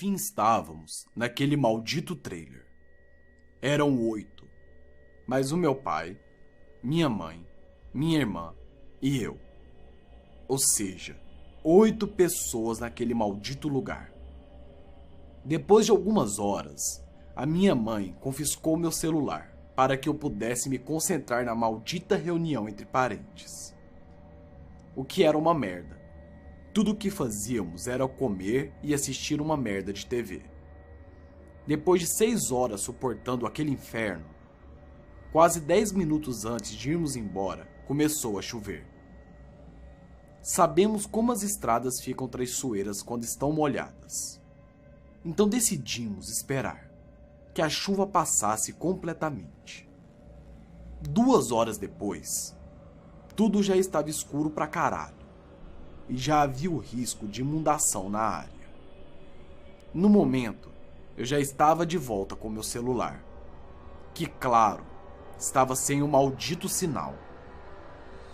enfim estávamos naquele maldito trailer. Eram 8, mas o meu pai, minha mãe, minha irmã e eu. Ou seja, 8 pessoas naquele maldito lugar. Depois de algumas horas, a minha mãe confiscou meu celular para que eu pudesse me concentrar na maldita reunião entre parentes. O que era uma merda. Tudo o que fazíamos era comer e assistir uma merda de TV. Depois de 6 horas suportando aquele inferno, quase 10 minutos antes de irmos embora, começou a chover. Sabemos como as estradas ficam traiçoeiras quando estão molhadas. Então decidimos esperar que a chuva passasse completamente. 2 horas depois, tudo já estava escuro pra caralho e já havia o risco de inundação na área. No momento, eu já estava de volta com meu celular, que, claro, estava sem o maldito sinal.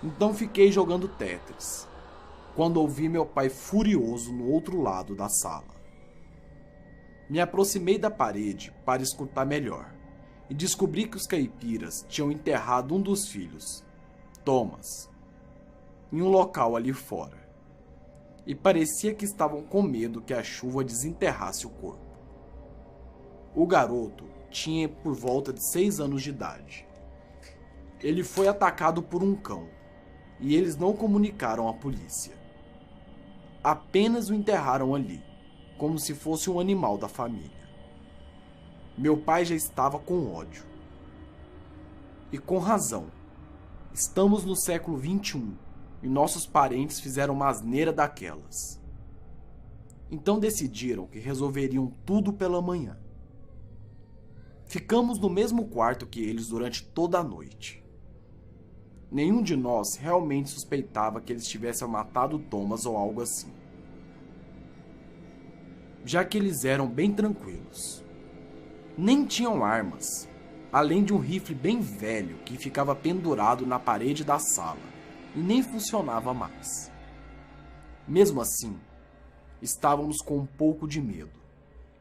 Então fiquei jogando Tetris, quando ouvi meu pai furioso no outro lado da sala. Me aproximei da parede para escutar melhor e descobri que os caipiras tinham enterrado um dos filhos, Thomas, em um local ali fora. E parecia que estavam com medo que a chuva desenterrasse o corpo. O garoto tinha por volta de 6 anos de idade. Ele foi atacado por um cão e eles não comunicaram à polícia. Apenas o enterraram ali, como se fosse um animal da família. Meu pai já estava com ódio. E com razão. Estamos no século XXI e nossos parentes fizeram uma asneira daquelas. Então decidiram que resolveriam tudo pela manhã. Ficamos no mesmo quarto que eles durante toda a noite. Nenhum de nós realmente suspeitava que eles tivessem matado Thomas ou algo assim, já que eles eram bem tranquilos. Nem tinham armas, além de um rifle bem velho que ficava pendurado na parede da sala e nem funcionava mais. Mesmo assim, estávamos com um pouco de medo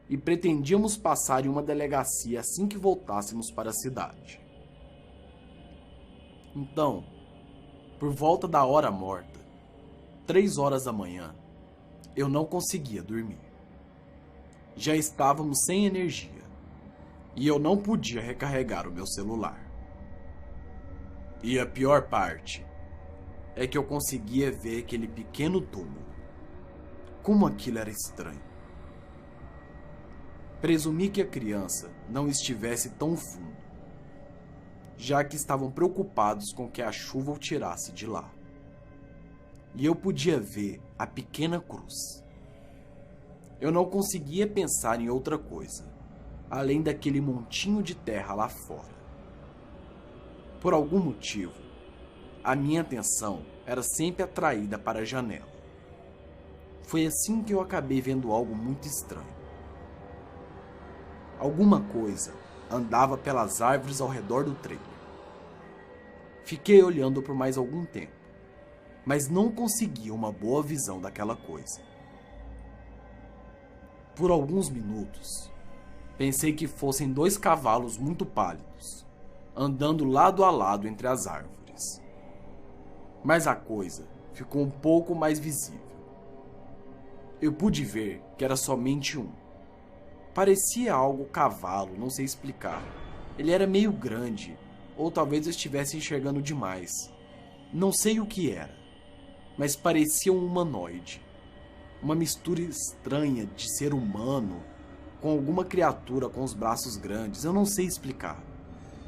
e pretendíamos passar em uma delegacia assim que voltássemos para a cidade. Então, por volta da hora morta, 3 horas da manhã, eu não conseguia dormir. Já estávamos sem energia e eu não podia recarregar o meu celular. E a pior parte é que eu conseguia ver aquele pequeno túmulo. Como aquilo era estranho. Presumi que a criança não estivesse tão fundo, já que estavam preocupados com que a chuva o tirasse de lá. E eu podia ver a pequena cruz. Eu não conseguia pensar em outra coisa, além daquele montinho de terra lá fora. Por algum motivo, a minha atenção era sempre atraída para a janela. Foi assim que eu acabei vendo algo muito estranho. Alguma coisa andava pelas árvores ao redor do trailer. Fiquei olhando por mais algum tempo, mas não conseguia uma boa visão daquela coisa. Por alguns minutos, pensei que fossem 2 cavalos muito pálidos, andando lado a lado entre as árvores. Mas a coisa ficou um pouco mais visível. Eu pude ver que era somente um. Parecia algo cavalo, não sei explicar. Ele era meio grande, ou talvez eu estivesse enxergando demais. Não sei o que era, mas parecia um humanoide. Uma mistura estranha de ser humano com alguma criatura com os braços grandes, eu não sei explicar.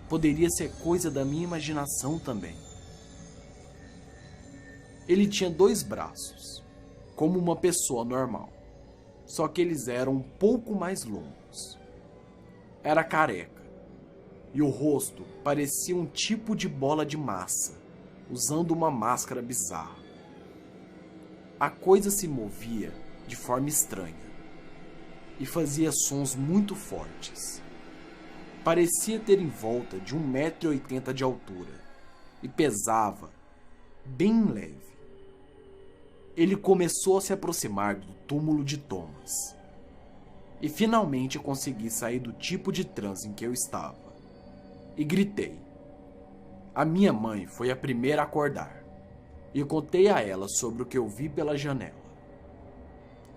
Poderia ser coisa da minha imaginação também. Ele tinha 2 braços, como uma pessoa normal, só que eles eram um pouco mais longos. Era careca, e o rosto parecia um tipo de bola de massa, usando uma máscara bizarra. A coisa se movia de forma estranha e fazia sons muito fortes. Parecia ter em volta de 1,80 m de altura e pesava bem leve. Ele começou a se aproximar do túmulo de Thomas. e finalmente consegui sair do tipo de transe em que eu estava. E gritei. A minha mãe foi a primeira a acordar, e contei a ela sobre o que eu vi pela janela.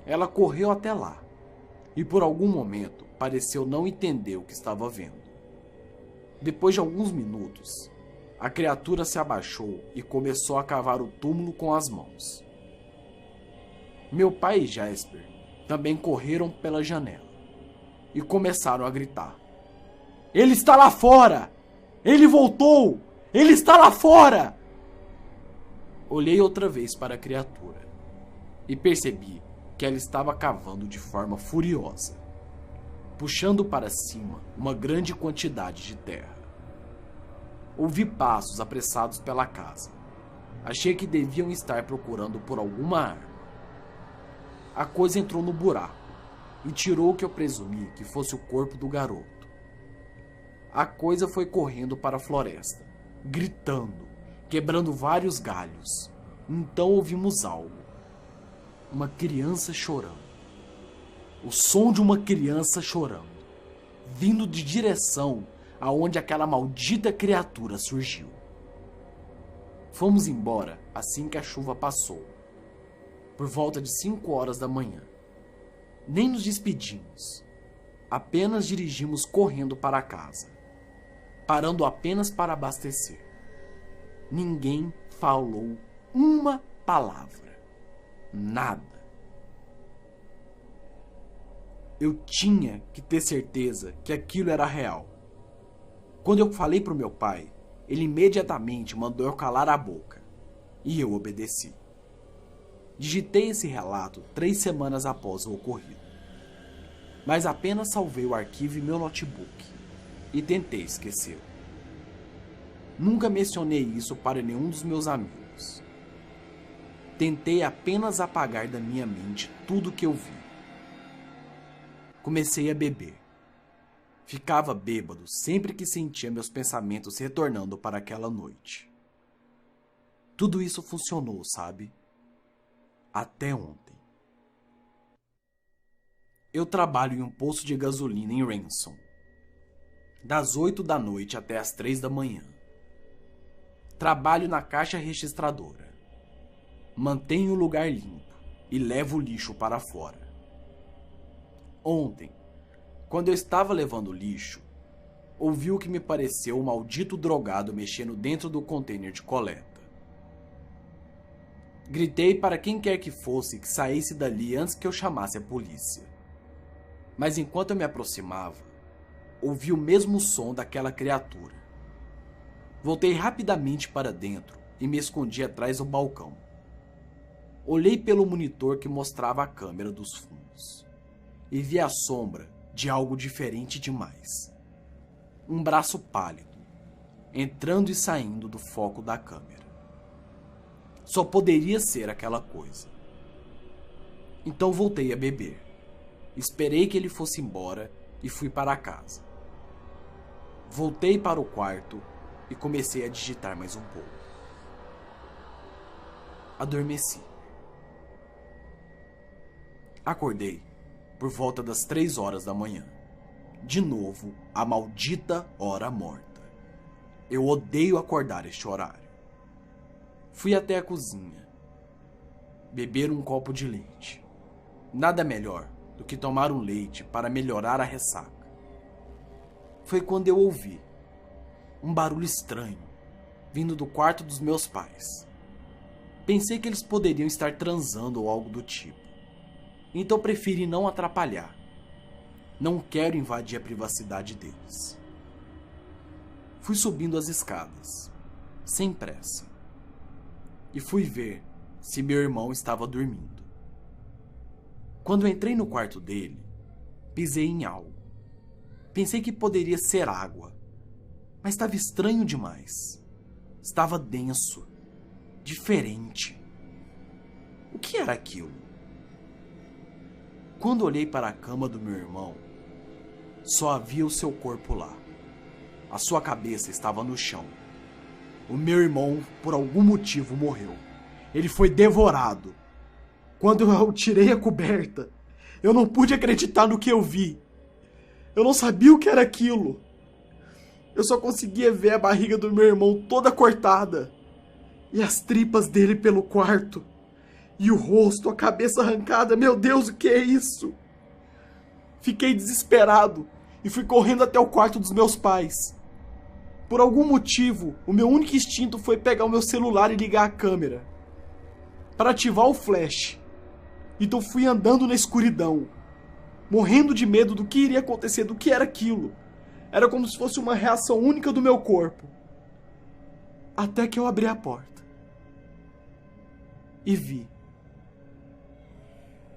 Ela correu até lá, e por algum momento pareceu não entender o que estava vendo. Depois de alguns minutos, a criatura se abaixou e começou a cavar o túmulo com as mãos. Meu pai e Jasper também correram pela janela e começaram a gritar. Ele está lá fora! Ele voltou! Ele está lá fora! Olhei outra vez para a criatura e percebi que ela estava cavando de forma furiosa, puxando para cima uma grande quantidade de terra. Ouvi passos apressados pela casa. Achei que deviam estar procurando por alguma arma. A coisa entrou no buraco e tirou o que eu presumi que fosse o corpo do garoto. A coisa foi correndo para a floresta, gritando, quebrando vários galhos. Então ouvimos algo. Uma criança chorando. O som de uma criança chorando, vindo de direção aonde aquela maldita criatura surgiu. Fomos embora assim que a chuva passou, por volta de 5 horas da manhã. Nem nos despedimos, apenas dirigimos correndo para casa, parando apenas para abastecer. Ninguém falou uma palavra, nada. Eu tinha que ter certeza que aquilo era real. Quando eu falei para o meu pai, ele imediatamente mandou eu calar a boca, e eu obedeci. Digitei esse relato 3 semanas após o ocorrido, mas apenas salvei o arquivo em meu notebook e tentei esquecê-lo. Nunca mencionei isso para nenhum dos meus amigos. Tentei apenas apagar da minha mente tudo que eu vi. Comecei a beber. Ficava bêbado sempre que sentia meus pensamentos retornando para aquela noite. Tudo isso funcionou, sabe? Até ontem. Eu trabalho em um posto de gasolina em Ransom, das 8 da noite até as 3 da manhã. Trabalho na caixa registradora. Mantenho o lugar limpo e levo o lixo para fora. Ontem, quando eu estava levando o lixo, ouvi o que me pareceu um maldito drogado mexendo dentro do container de coleta. Gritei para quem quer que fosse que saísse dali antes que eu chamasse a polícia. Mas enquanto eu me aproximava, ouvi o mesmo som daquela criatura. Voltei rapidamente para dentro e me escondi atrás do balcão. Olhei pelo monitor que mostrava a câmera dos fundos e vi a sombra de algo diferente demais. Um braço pálido, entrando e saindo do foco da câmera. Só poderia ser aquela coisa. Então voltei a beber. Esperei que ele fosse embora e fui para casa. Voltei para o quarto e comecei a digitar mais um pouco. Adormeci. Acordei por volta das 3 horas da manhã. De novo, a maldita hora morta. Eu odeio acordar este horário. Fui até a cozinha. Beber um copo de leite. Nada melhor do que tomar um leite para melhorar a ressaca. Foi quando eu ouvi um barulho estranho vindo do quarto dos meus pais. Pensei que eles poderiam estar transando ou algo do tipo. Então preferi não atrapalhar. Não quero invadir a privacidade deles. Fui subindo as escadas, sem pressa, e fui ver se meu irmão estava dormindo. Quando entrei no quarto dele, pisei em algo. Pensei que poderia ser água, mas estava estranho demais. Estava denso, diferente. O que era aquilo? Quando olhei para a cama do meu irmão, só havia o seu corpo lá. A sua cabeça estava no chão. O meu irmão, por algum motivo, morreu. Ele foi devorado. Quando eu tirei a coberta, Eu não pude acreditar no que eu vi. Eu não sabia o que era aquilo. Eu só conseguia ver a barriga do meu irmão toda cortada. E as tripas dele pelo quarto. E o rosto, a cabeça arrancada. Meu Deus, o que é isso? Fiquei desesperado e fui correndo até o quarto dos meus pais. Por algum motivo, o meu único instinto foi pegar o meu celular e ligar a câmera para ativar o flash. Então fui andando na escuridão, morrendo de medo do que iria acontecer, do que era aquilo. Era como se fosse uma reação única do meu corpo. Até que eu abri a porta e vi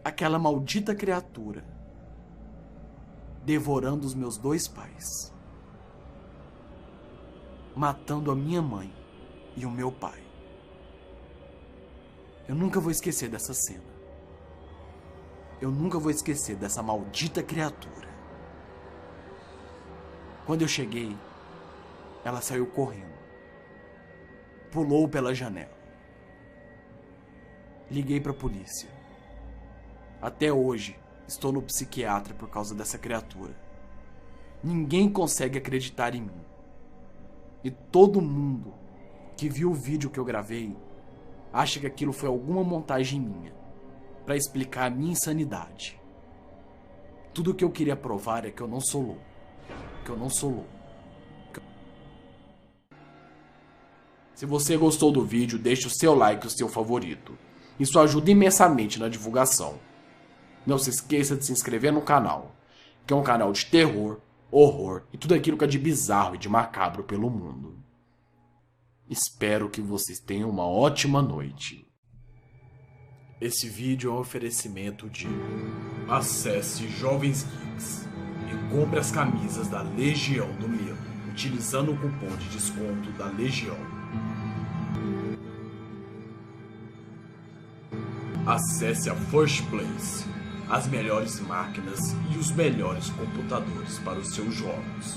aquela maldita criatura devorando os meus dois pais, matando a minha mãe e o meu pai. Eu nunca vou esquecer dessa cena. Eu nunca vou esquecer dessa maldita criatura. Quando eu cheguei, ela saiu correndo. Pulou pela janela. Liguei para a polícia. Até hoje, estou no psiquiatra por causa dessa criatura. Ninguém consegue acreditar em mim. E todo mundo que viu o vídeo que eu gravei acha que aquilo foi alguma montagem minha para explicar a minha insanidade. Tudo o que eu queria provar é que eu não sou louco. Que eu não sou louco. Se você gostou do vídeo, deixe o seu like e o seu favorito. Isso ajuda imensamente na divulgação. Não se esqueça de se inscrever no canal, que é um canal de terror, horror e tudo aquilo que é de bizarro e de macabro pelo mundo. Espero que vocês tenham uma ótima noite. Esse vídeo é um oferecimento de... Acesse Jovens Geeks e compre as camisas da Legião do Medo, utilizando o cupom de desconto da Legião. Acesse a First Place, as melhores máquinas e os melhores computadores para os seus jogos.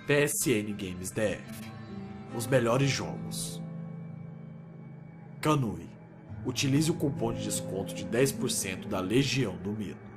PSN Games DF, os melhores jogos. Kanui, utilize o cupom de desconto de 10% da Legião do Medo.